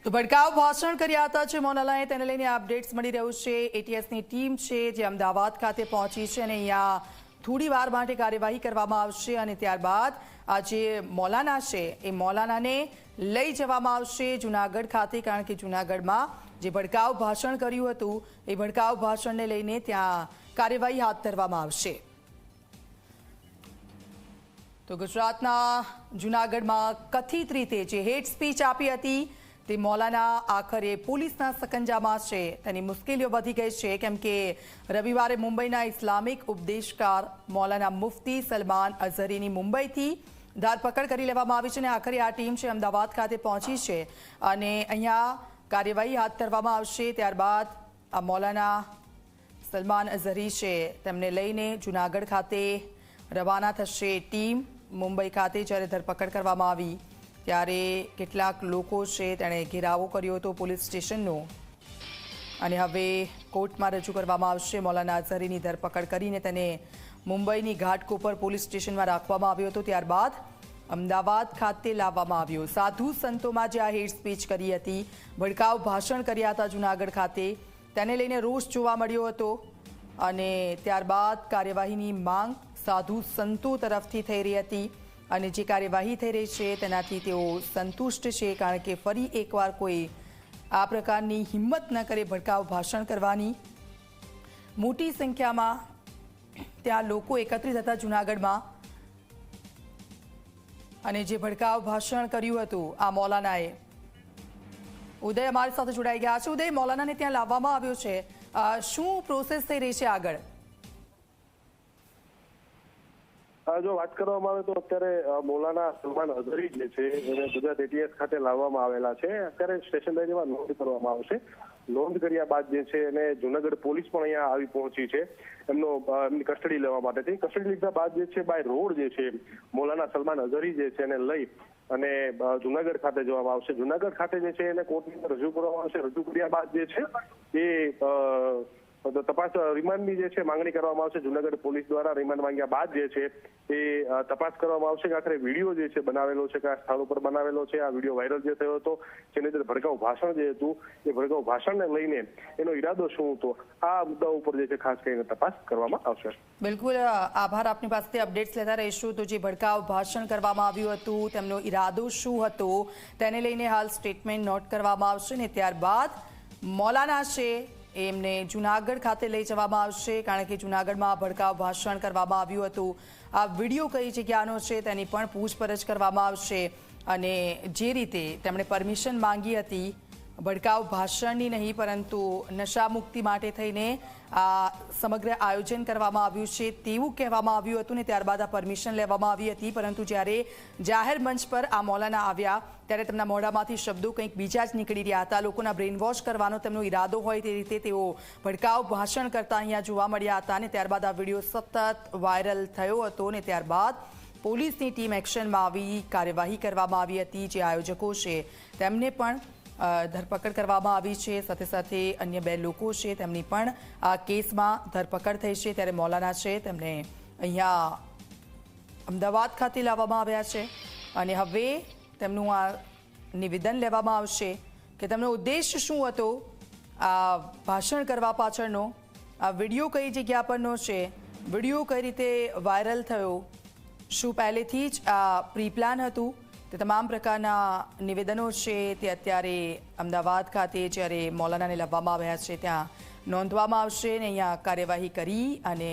તો ભડકાઉ ભાષણ કર્યા હતા છે મોનાલાએ, તેને લઈને અપડેટ્સ મળી રહ્યું છે। એટીએસની ટીમ છે જે અમદાવાદ ખાતે પહોંચી છે અને અહીંયા થોડી વાર માટે કાર્યવાહી કરવામાં આવશે અને ત્યારબાદ આ જે મૌલાના છે એ મૌલાનાને લઈ જવામાં આવશે જૂનાગઢ ખાતે, કારણ કે જૂનાગઢમાં જે ભડકાઉ ભાષણ કર્યું હતું એ ભડકાઉ ભાષણને લઈને ત્યાં કાર્યવાહી હાથ ધરવામાં આવશે। તો ગુજરાતના જૂનાગઢમાં કથિત રીતે જે હેટ સ્પીચ આપી હતી તે મૌલાના આખરે પોલીસના સકંજામાં છે। તેની મુશ્કેલીઓ વધી ગઈ છે કેમ કે રવિવારે મુંબઈના ઇસ્લામિક ઉપદેશકાર મૌલાના મુફ્તી સલમાન અઝહરીની મુંબઈથી ધરપકડ કરી લેવામાં આવી છે અને આખરે આ ટીમ છે અમદાવાદ ખાતે પહોંચી છે અને અહીંયા કાર્યવાહી હાથ ધરવામાં આવશે। ત્યારબાદ આ મૌલાના સલમાન અઝહરી છે તેમને લઈને જૂનાગઢ ખાતે રવાના થશે ટીમ। મુંબઈ ખાતે જ્યારે ધરપકડ કરવામાં આવી ત્યારે કેટલાક લોકો છે તેણે ઘેરાવો કર્યો હતો પોલીસ સ્ટેશનનો અને હવે કોર્ટમાં રજૂ કરવામાં આવશે। મૌલાના અઝહરીની ધરપકડ કરીને તેને મુંબઈની ઘાટકોપર પોલીસ સ્ટેશનમાં રાખવામાં આવ્યો હતો, ત્યારબાદ અમદાવાદ ખાતે લાવવામાં આવ્યો। સાધુ સંતોમાં જે આ હેટ સ્પીચ કરી હતી, ભડકાઉ ભાષણ કર્યા હતા જૂનાગઢ ખાતે, તેને લઈને રોષ જોવા મળ્યો હતો અને ત્યારબાદ કાર્યવાહીની માંગ સાધુ સંતો તરફથી થઈ રહી હતી અને જે કાર્યવાહી થઈ રહી છે તેનાથી તેઓ સંતુષ્ટ છે, કારણ કે ફરી એકવાર કોઈ આ પ્રકારની હિંમત ન કરે ભડકાઉ ભાષણ કરવાની। મોટી સંખ્યામાં ત્યાં લોકો એકત્રિત હતા જૂનાગઢમાં અને જે ભડકાઉ ભાષણ કર્યું હતું આ મૌલાનાએ। ઉદય અમારી સાથે જોડાઈ ગયા છે। ઉદય, મૌલાનાને ત્યાં લાવવામાં આવ્યો છે, શું પ્રોસેસ થઈ રહી છે આગળ? જો વાત કરવામાં આવે તો અત્યારે મૌલાના સલમાન અઝહરી જે છે એને ગુજરાત એટીએસ ખાતે લાવવામાં આવેલા છે। અત્યારે સ્ટેશન બેન્ચમાં નોંધ કરવામાં આવશે। નોંધ કર્યા બાદ જે છે એને જૂનાગઢ પોલીસ પણ અહીંયા આવી પહોંચી છે એમની કસ્ટડી લેવા માટેથી। કસ્ટડી લીધા બાદ જે છે બાય રોડ જે છે મૌલાના સલમાન અઝહરી જે છે એને લઈ અને જૂનાગઢ ખાતે જવામાં આવશે। જૂનાગઢ ખાતે જે છે એને કોર્ટની અંદર રજૂ કરવામાં આવશે। રજૂ કર્યા બાદ જે છે એ તપાસ રિમાન્ડની જે છે માંગણી કરવામાં આવશે। જૂનાગઢ પોલીસ દ્વારા રિમાન્ડ માંગ્યા બાદ જે છે એ તપાસ કરવામાં આવશે કે આખરે વિડીયો જે છે બનાવેલો છે કે આ સ્થળ ઉપર બનાવેલો છે, આ વિડીયો વાયરલ જે થયો હતો જેની અંદર ભડકાઉ ભાષણ જે હતું એ ભડકાઉ ભાષણને લઈને એનો ઈરાદો શું હતો, આ મુદ્દા ઉપર જે છે ખાસ કરીને તપાસ કરવામાં આવશે। બિલકુલ, આભાર, આપની પાસેથી અપડેટ્સ લેતા રહીશું। તો જે ભડકાઉ ભાષણ કરવામાં આવ્યું હતું તેમનો ઈરાદો શું હતો તેને લઈને હાલ સ્ટેટમેન્ટ નોટ કરવામાં આવશે ને ત્યારબાદ મૌલાના છે એમને જૂનાગઢ ખાતે લઈ જવામાં આવશે, કારણ કે જૂનાગઢમાં ભડકાઉ ભાષણ કરવામાં આવ્યું હતું। આ વિડીયો કઈ જગ્યાનો છે તેની પણ પૂછપરછ કરવામાં આવશે અને જે રીતે તેમણે પરમિશન માંગી હતી ભડકાઉ ભાષણની નહીં પરંતુ નશા મુક્તિ માટે થઈને આ સમગ્ર આયોજન કરવામાં આવ્યું છે તેવું કહેવામાં આવ્યું હતું ને ત્યારબાદ આ પરમિશન લેવામાં આવી હતી, પરંતુ જ્યારે જાહેર મંચ પર આ મૌલાના આવ્યા ત્યારે તેમના મોઢામાંથી શબ્દો કંઈક બીજા જ નીકળી રહ્યા હતા। લોકોના બ્રેન વોશ કરવાનો તેમનો ઈરાદો હોય તે રીતે તેઓ ભડકાઉ ભાષણ કરતા અહીંયા જોવા મળ્યા હતા અને ત્યારબાદ આ વિડીયો સતત વાયરલ થયો હતો અને ત્યારબાદ પોલીસની ટીમ એક્શનમાં આવી કાર્યવાહી કરવામાં આવી હતી। જે આયોજકો છે તેમને પણ ધરપકડ કરવામાં આવી છે, સાથે સાથે અન્ય 2 લોકો છે તેમની પણ આ કેસમાં ધરપકડ થઈ છે। ત્યારે મૌલાના છે તેમને અહીંયા અમદાવાદ ખાતે લાવવામાં આવ્યા છે અને હવે તેમનું આ નિવેદન લેવામાં આવશે કે તેમનો ઉદ્દેશ શું હતો આ ભાષણ કરવા પાછળનો, આ વિડીયો કઈ જગ્યા પરનો છે, વિડીયો કઈ રીતે વાયરલ થયો, શું પહેલેથી જ આ પ્રી પ્લાન હતું, તે તમામ પ્રકારના નિવેદનો છે તે અત્યારે અમદાવાદ ખાતે જ્યારે મૌલાનાને લાવવામાં આવ્યા છે ત્યાં નોંધવામાં આવશે અને અહીંયા કાર્યવાહી કરી અને